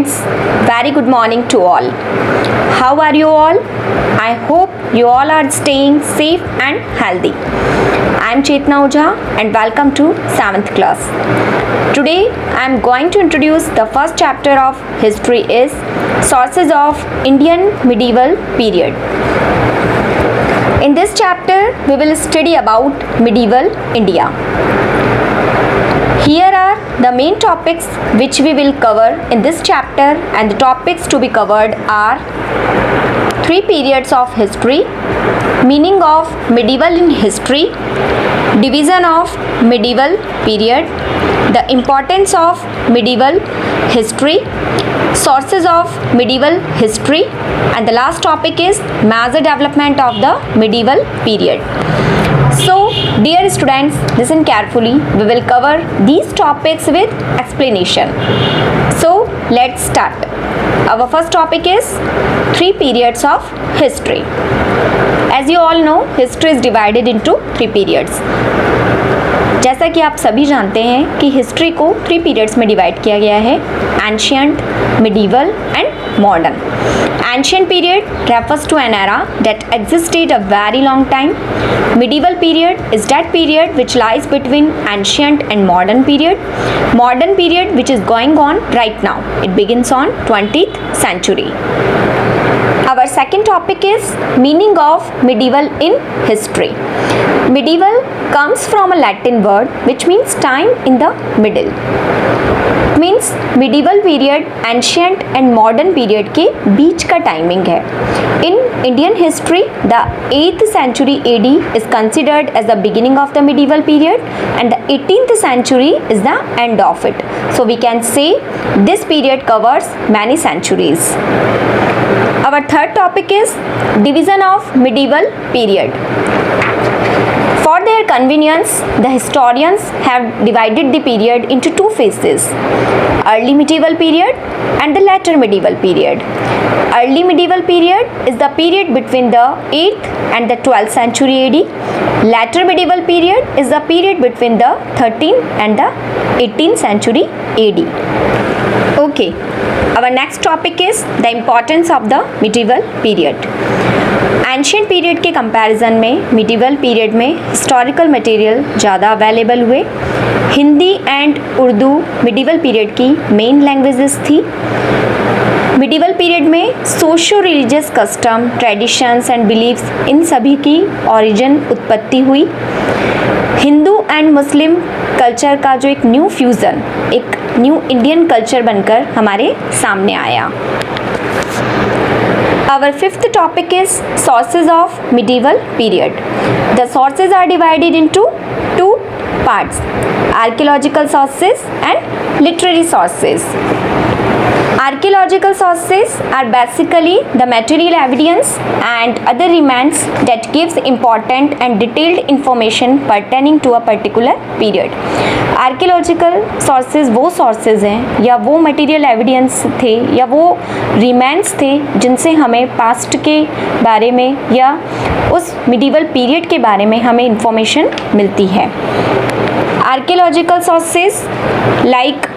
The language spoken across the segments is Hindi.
students, very good morning to all. How are you all? I hope you all are staying safe and healthy. I am Chetna Ojha and welcome to 7th class. Today I am going to introduce the first chapter of history is Sources of Indian Medieval Period. In this chapter we will study about medieval India. Here are the main topics which we will cover in this chapter, and the topics to be covered are three periods of history, meaning of medieval in history, division of medieval period, the importance of medieval history, sources of medieval history, and the last topic is major development of the medieval period. So, dear students, listen carefully. We will cover these topics with explanation. So, let's start. Our first topic is three periods of history. As you all know, history is divided into three periods. जैसा कि आप सभी जानते हैं कि हिस्ट्री को थ्री पीरियड्स में डिवाइड किया गया है, ancient, medieval and modern. Ancient period refers to an era that existed a very long time. Medieval period is that period which lies between ancient and modern period. Modern period which is going on right now. It begins on 20th century. Our second topic is meaning of medieval in history. Medieval comes from a Latin word which means time in the middle. Means medieval period ancient and modern period के बीच का टाइमिंग है. In Indian history the 8th century AD is considered as the beginning of the medieval period and the 18th century is the end of it. So we can say this period covers many centuries. Our third topic is division of medieval period. For their convenience, the historians have divided the period into two phases, early medieval period and the later medieval period. Early medieval period is the period between the 8th and the 12th century AD. Later medieval period is the period between the 13th and the 18th century AD. Okay, our next topic is the importance of the medieval period. Ancient period के कंपैरिजन में मिडिवल पीरियड में हिस्टोरिकल मटेरियल ज़्यादा अवेलेबल हुए. Hindi and Urdu medieval period की मेन लैंग्वेजेस थी. मिडिवल पीरियड में socio religious custom, traditions and beliefs, इन सभी की ओरिजिन उत्पत्ति हुई. हिंदू एंड मुस्लिम कल्चर का जो एक न्यू फ्यूज़न, एक न्यू इंडियन कल्चर बनकर हमारे सामने आया. Our fifth topic is sources of medieval period. The sources are divided into two parts, archaeological sources and literary sources. Archaeological sources are basically the material evidence and other remains that gives important and detailed information pertaining to a particular period. Archaeological sources वो sources हैं या वो material evidence थे या वो remains थे जिनसे हमें past के बारे में या उस medieval period के बारे में हमें information मिलती है. Archaeological sources like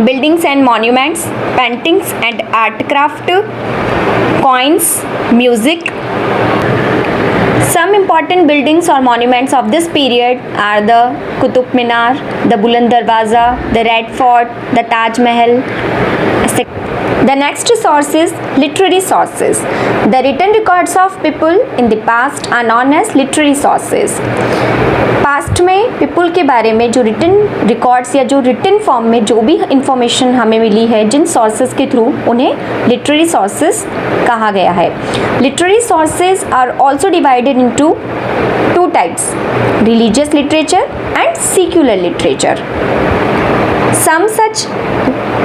buildings and monuments, paintings and art craft, coins, music. Some important buildings or monuments of this period are the Qutub Minar, the Buland Darwaza, the Red Fort, the Taj Mahal, etc. The next source is literary sources. The written records of people in the past are known as literary sources. Past में पीपल के बारे में जो रिटन रिकॉर्ड्स या जो रिटन फॉर्म में जो भी इंफॉर्मेशन हमें मिली है जिन सोर्सेज के थ्रू, उन्हें लिटरेरी सोर्सेज कहा गया है. Literary sources are also divided into two types, religious literature and secular literature. Some such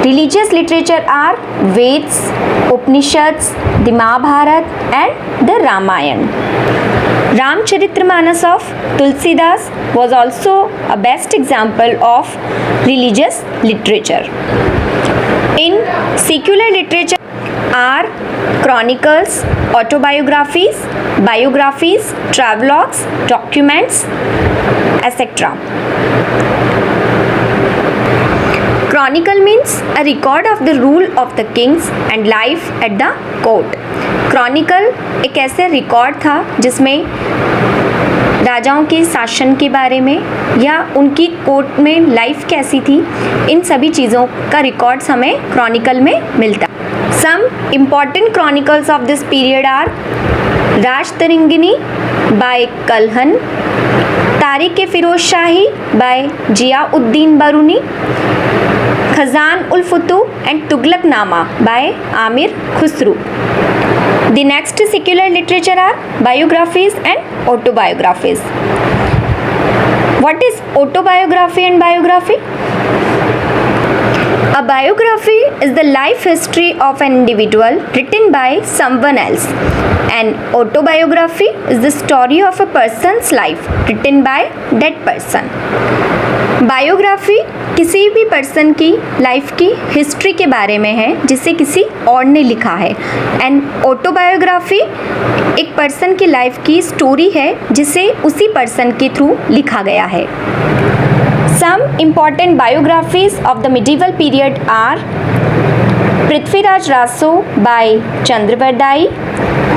religious literature are Veds, Upanishads, the Mahabharata and the Ramayana. Ramcharitramanas of Tulsidas was also a best example of religious literature. In secular literature are chronicles, autobiographies, biographies, travelogues, documents, etc. Chronicle means a record of the rule of the kings and life at the court. Chronicle एक ऐसे रिकॉर्ड था जिसमें राजाओं के शासन के बारे में या उनकी कोर्ट में लाइफ कैसी थी, इन सभी चीज़ों का रिकॉर्ड्स हमें क्रॉनिकल में मिलता। Some important chronicles of this period are Rajatarangini by Kalhana, Tarikh Firoz Shahi by Ziauddin Barani, Khazain ul Futuh and Tughlaqnama by Amir Khusrau. The next secular literature are biographies and autobiographies. What is autobiography and biography? A biography is the life history of an individual written by someone else. An autobiography is the story of a person's life written by that person. Biography किसी भी पर्सन की लाइफ की हिस्ट्री के बारे में है जिसे किसी और ने लिखा है। एंड ऑटोबायोग्राफी एक पर्सन की लाइफ की स्टोरी है जिसे उसी पर्सन के थ्रू लिखा गया है। Some important biographies of the medieval period are Prithviraj Raso by Chandbardai,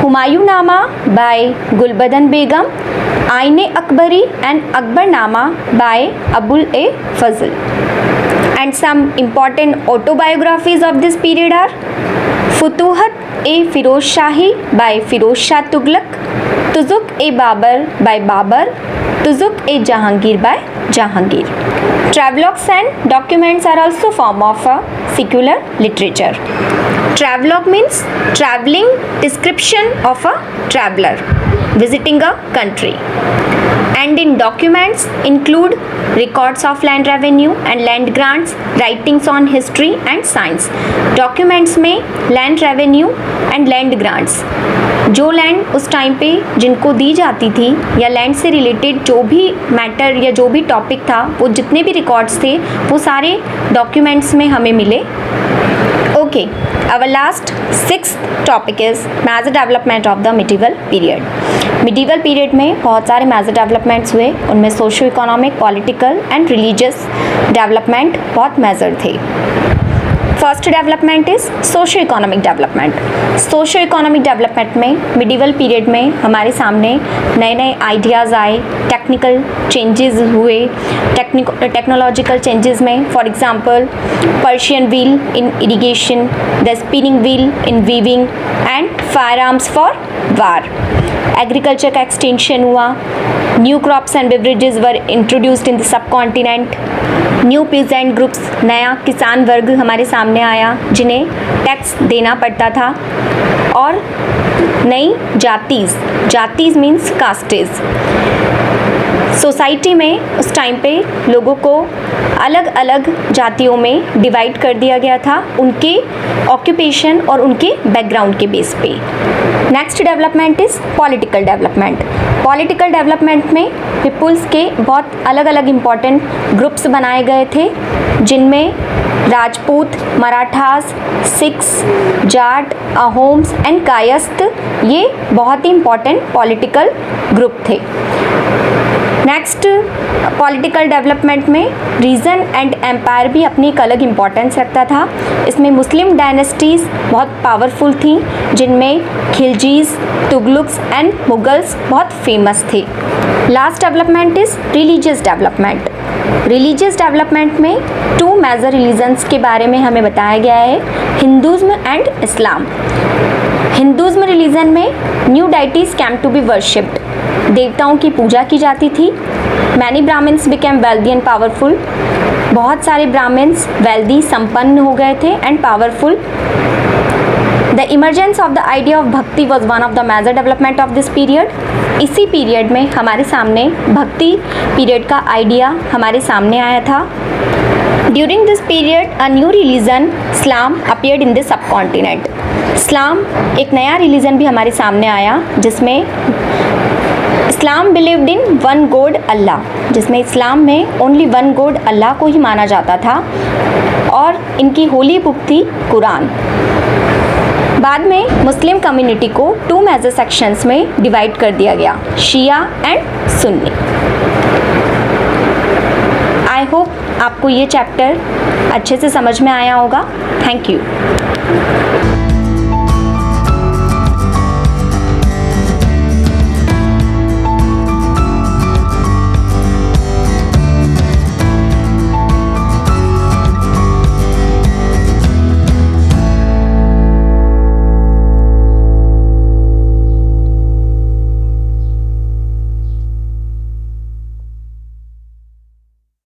Humayunnama by Gulbadan Begum, Aine Akbari and Akbarnama by Abul ए Fazl. And some important autobiographies of this period are Futuhat ए फिरोज शाही बाय फिरोज शाह तुगलक, तुजुक ए बाबर बाय बाबर, तुजुक ए Jahangir bye Jahangir. Travelogues and documents are also form of a secular literature. Travelogue means traveling description of a traveler visiting a country. And in documents include records of land revenue and land grants, writings on history and science. Documents में land revenue and land grants, जो लैंड उस टाइम पे जिनको दी जाती थी या लैंड से रिलेटेड जो भी मैटर या जो भी टॉपिक था, वो जितने भी रिकॉर्ड्स थे वो सारे डॉक्यूमेंट्स में हमें मिले। Okay, our last 6th topic is major development of the medieval period. Medieval period में बहुत सारे मेजर डेवलपमेंट्स हुए, उनमें socio economic, political and religious development बहुत मेजर थे। First development is socio economic development. Socio economic development में मिडिवल पीरियड में हमारे सामने नए नए आइडियाज़ आए, टेक्निकल चेंजेस हुए। टेक्नोलॉजिकल चेंजेस में for example Persian wheel in irrigation, the spinning wheel in weaving and fire arms for war. Agriculture का एक्सटेंशन हुआ, new crops and beverages were introduced in the सब कॉन्टिनेंट, न्यू पीजेंट ग्रुप्स, नया किसान वर्ग हमारे सामने आया जिन्हें टैक्स देना पड़ता था, और नई जातीज़ मीन्स कास्टेज। सोसाइटी में उस टाइम पे लोगों को अलग अलग जातियों में डिवाइड कर दिया गया था उनके ऑक्यूपेशन और उनके बैकग्राउंड के बेस पे। Next development is political development. Political development में पीपुल्स के बहुत अलग अलग इम्पॉर्टेंट ग्रुप्स बनाए गए थे, जिनमें राजपूत, मराठास, सिख्स, जाट, अहोम्स एंड कायस्थ, ये बहुत ही इम्पॉर्टेंट पॉलिटिकल ग्रुप थे। नेक्स्ट पॉलिटिकल डेवलपमेंट में रीजन एंड एम्पायर भी अपनी एक अलग इम्पॉर्टेंस रखता था। इसमें मुस्लिम डायनेस्टीज़ बहुत पावरफुल थीं, जिनमें खिलजीज़, तुगलुक्स एंड मुगल्स बहुत फेमस थे। Last development is religious development. Religious development में 2 मेजर रिलीजन्स के बारे में हमें बताया गया है, Hinduism and Islam. Hinduism religion में new deities came to be worshipped, देवताओं की पूजा की जाती थी। Many brahmins became wealthy and powerful, बहुत सारे ब्राह्मण्स वेल्दी, संपन्न हो गए थे and powerful. The emergence of the idea of bhakti was one of the major development of this period. इसी पीरियड में हमारे सामने भक्ति पीरियड का आइडिया हमारे सामने आया था। During this period a new religion Islam appeared in the subcontinent. Islam एक नया रिलीजन भी हमारे सामने आया, जिसमें Islam believed in one God Allah, जिसमें इस्लाम में ओनली वन गॉड अल्लाह को ही माना जाता था, और इनकी होली बुक थी कुरान। बाद में मुस्लिम कम्युनिटी को 2 मेजर सेक्शंस में डिवाइड कर दिया गया, शिया एंड सुन्नी। आई होप आपको ये चैप्टर अच्छे से समझ में आया होगा। Thank you.